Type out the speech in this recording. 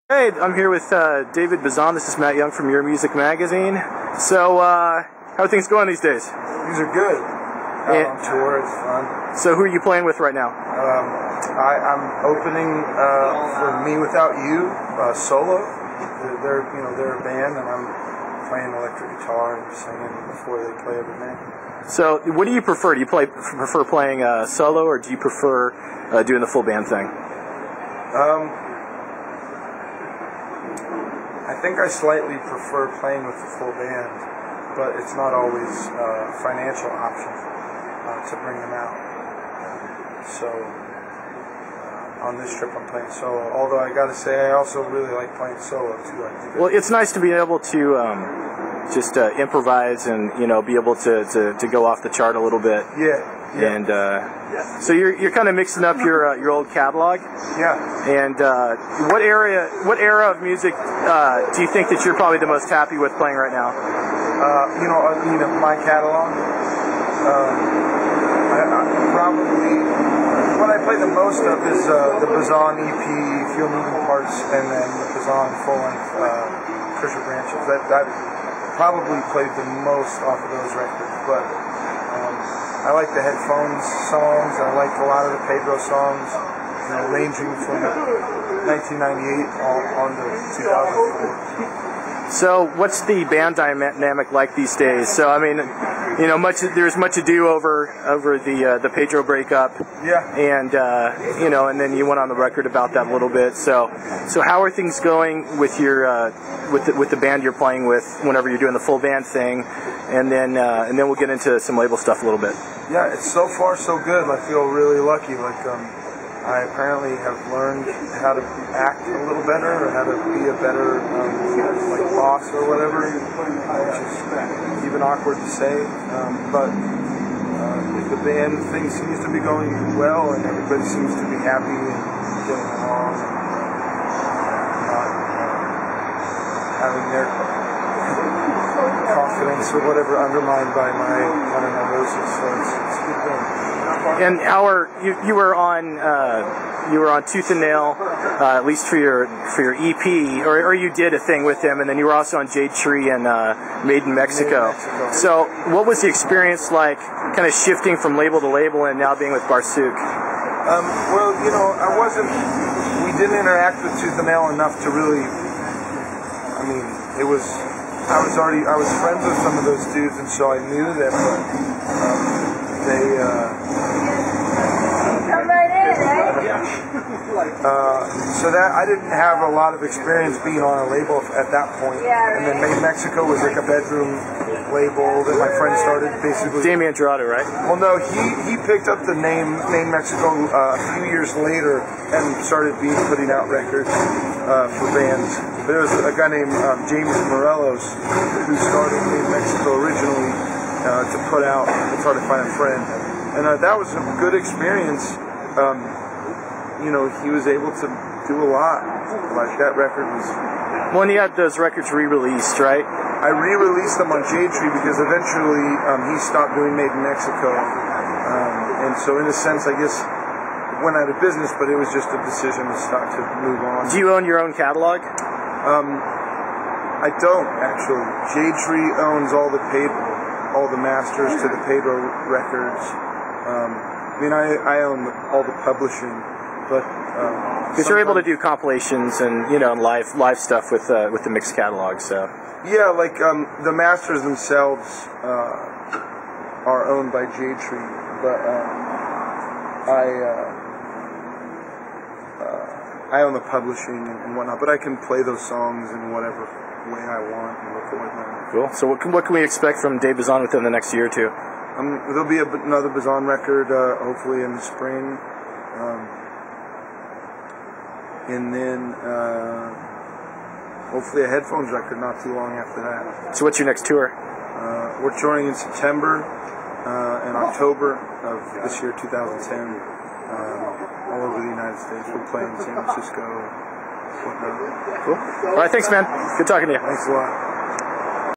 Hey, I'm here with David Bazan. This is Matt Young from Your Music Magazine. So, how are things going these days? These are good. Out on tour, it's fun. So, who are you playing with right now? I'm opening for Me Without You solo. They're a band, and I'm playing electric guitar and singing before they play every night. So, what do you prefer? Do you prefer playing solo, or do you prefer doing the full band thing? I think I slightly prefer playing with the full band, but it's not always a financial option to bring them out. So on this trip I'm playing solo, although I gotta say I also really like playing solo too. Well, it's nice to be able to just improvise and be able to go off the chart a little bit. Yeah. And so you're kind of mixing up your old catalog. Yeah. And what era of music do you think that you're probably the most happy with playing right now? My catalog. Probably what I play the most of is the Bazan EP, Fuel Moving Parts, and then the Bazan full-length Pressure Branches. That probably played the most off of those records, but I like the Headphones songs. I like a lot of the Pedro songs, ranging from 1998 on to 2004. So, what's the band dynamic like these days? So, I mean, there's much ado over the Pedro breakup. Yeah. And and then you went on the record about that a little bit. So how are things going with your with the band you're playing with whenever you're doing the full band thing? And then we'll get into some label stuff a little bit. Yeah, it's so far so good. I feel really lucky. I apparently have learned how to act a little better, or how to be a better boss or whatever, which is even awkward to say. But with the band, things seems to be going well, and everybody seems to be happy and getting along, and not having their confidence or whatever undermined by my kind of neurosis. So it's a good thing. And you were on Tooth and Nail, at least for your EP, or you did a thing with them, and then you were also on Jade Tree and Made in Mexico. So what was the experience like, kind of shifting from label to label and now being with Barsuk? We didn't interact with Tooth and Nail enough to really, I was friends with some of those dudes, and so I knew them, but so that I didn't have a lot of experience being on a label at that point. And then Made in Mexico was like a bedroom label that my friend started basically. Damian Dorado, right? Well, no, he picked up the name Made in Mexico a few years later and started putting out records for bands. But there was a guy named James Morelos who started Made in Mexico originally to put out, to try to find a friend. And that was a good experience. He was able to do a lot. Like, that record was... Well, and he had those records re-released, right? I re-released them on Jade Tree because eventually he stopped doing Made in Mexico. And so in a sense, I guess, went out of business, but it was just a decision to move on. Do you own your own catalog? I don't, actually. Jade Tree owns all the masters to the Pedro records. I own all the publishing, but because you're able to do compilations and live stuff with the mixed catalog. So yeah, the masters themselves are owned by Jade Tree, but I own the publishing and whatnot. But I can play those songs in whatever way I want and record them. Cool. So what can we expect from Dave Bazan within the next year or two? There'll be another Bazan record, hopefully in the spring, and then hopefully a Headphones record not too long after that. So what's your next tour? We're touring in September and October of this year, 2010, all over the United States. We're playing in San Francisco, whatnot. Cool. All right, thanks, man. Good talking to you. Thanks a lot.